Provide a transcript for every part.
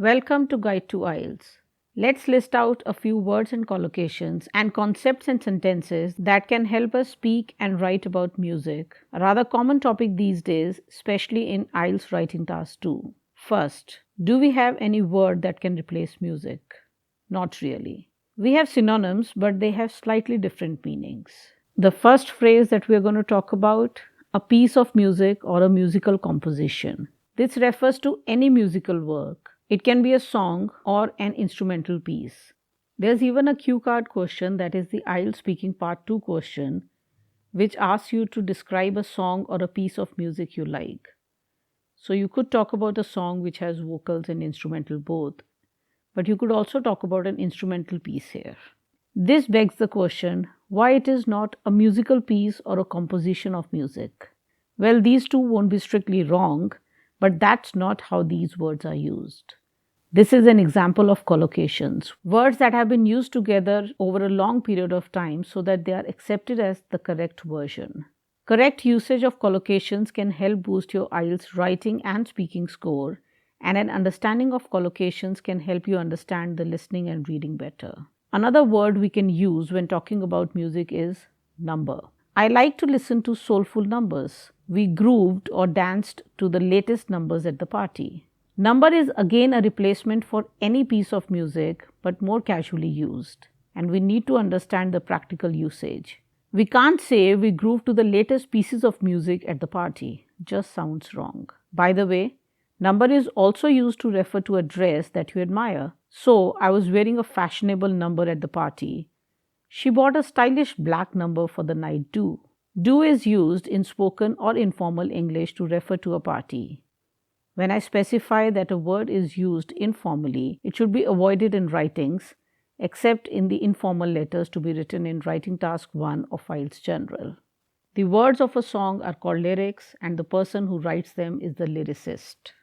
Welcome to Guide to IELTS. Let's list out a few words and collocations and concepts and sentences that can help us speak and write about music, a rather common topic these days, especially in IELTS writing task 2. First, do we have any word that can replace music? Not really. We have synonyms, but they have slightly different meanings. The first phrase that we are going to talk about, a piece of music or a musical composition. This refers to any musical work. It can be a song or an instrumental piece. There's even a cue card question, that is the IELTS Speaking Part 2 question, which asks you to describe a song or a piece of music you like. So you could talk about a song which has vocals and instrumental both, but you could also talk about an instrumental piece here. This begs the question, why it is not a musical piece or a composition of music? Well, these two won't be strictly wrong, but that's not how these words are used. This is an example of collocations, words that have been used together over a long period of time so that they are accepted as the correct version. Correct usage of collocations can help boost your IELTS writing and speaking score, and an understanding of collocations can help you understand the listening and reading better. Another word we can use when talking about music is number. I like to listen to soulful numbers. We grooved or danced to the latest numbers at the party. Number is again a replacement for any piece of music, but more casually used, and we need to understand the practical usage. We can't say we groove to the latest pieces of music at the party. Just sounds wrong. By the way, number is also used to refer to a dress that you admire. So, I was wearing a fashionable number at the party. She bought a stylish black number for the night do. Do is used in spoken or informal English to refer to a party. When I specify that a word is used informally, it should be avoided in writings, except in the informal letters to be written in Writing Task 1 of IELTS General. The words of a song are called lyrics, and the person who writes them is the lyricist.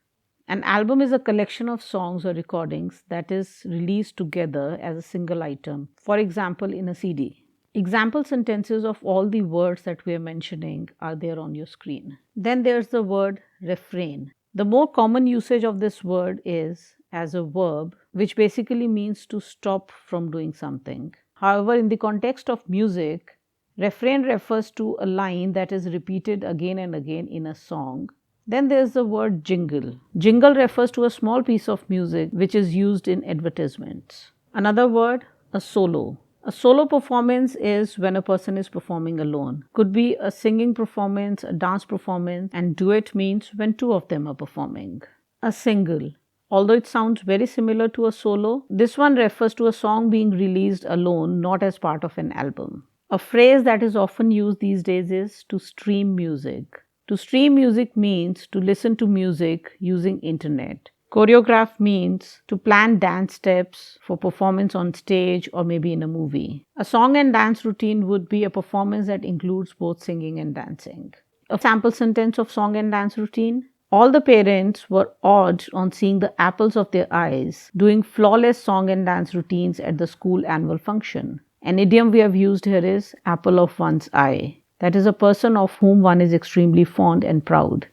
An album is a collection of songs or recordings that is released together as a single item, for example, in a CD. Example sentences of all the words that we are mentioning are there on your screen. Then there's the word refrain. The more common usage of this word is as a verb, which basically means to stop from doing something. However, in the context of music, refrain refers to a line that is repeated again and again in a song. Then there's the word jingle. Jingle refers to a small piece of music which is used in advertisements. Another word, a solo. A solo performance is when a person is performing alone. Could be a singing performance, a dance performance, and duet means when two of them are performing. A single. Although it sounds very similar to a solo, this one refers to a song being released alone, not as part of an album. A phrase that is often used these days is to stream music. To stream music means to listen to music using internet. Choreograph means to plan dance steps for performance on stage or maybe in a movie. A song and dance routine would be a performance that includes both singing and dancing. A sample sentence of song and dance routine. All the parents were awed on seeing the apples of their eyes doing flawless song and dance routines at the school annual function. An idiom we have used here is apple of one's eye. That is a person of whom one is extremely fond and proud.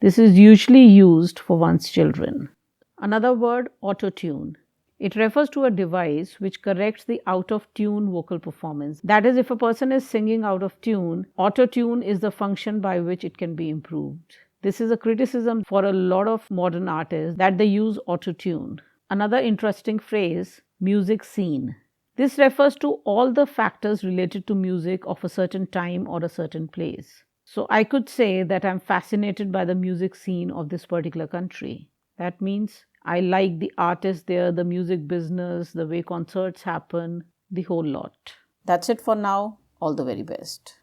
This is usually used for one's children. Another word, auto-tune. It refers to a device which corrects the out-of-tune vocal performance. That is, if a person is singing out of tune, auto-tune is the function by which it can be improved. This is a criticism for a lot of modern artists that they use auto-tune. Another interesting phrase, music scene. This refers to all the factors related to music of a certain time or a certain place. So I could say that I'm fascinated by the music scene of this particular country. That means I like the artists there, the music business, the way concerts happen, the whole lot. That's it for now. All the very best.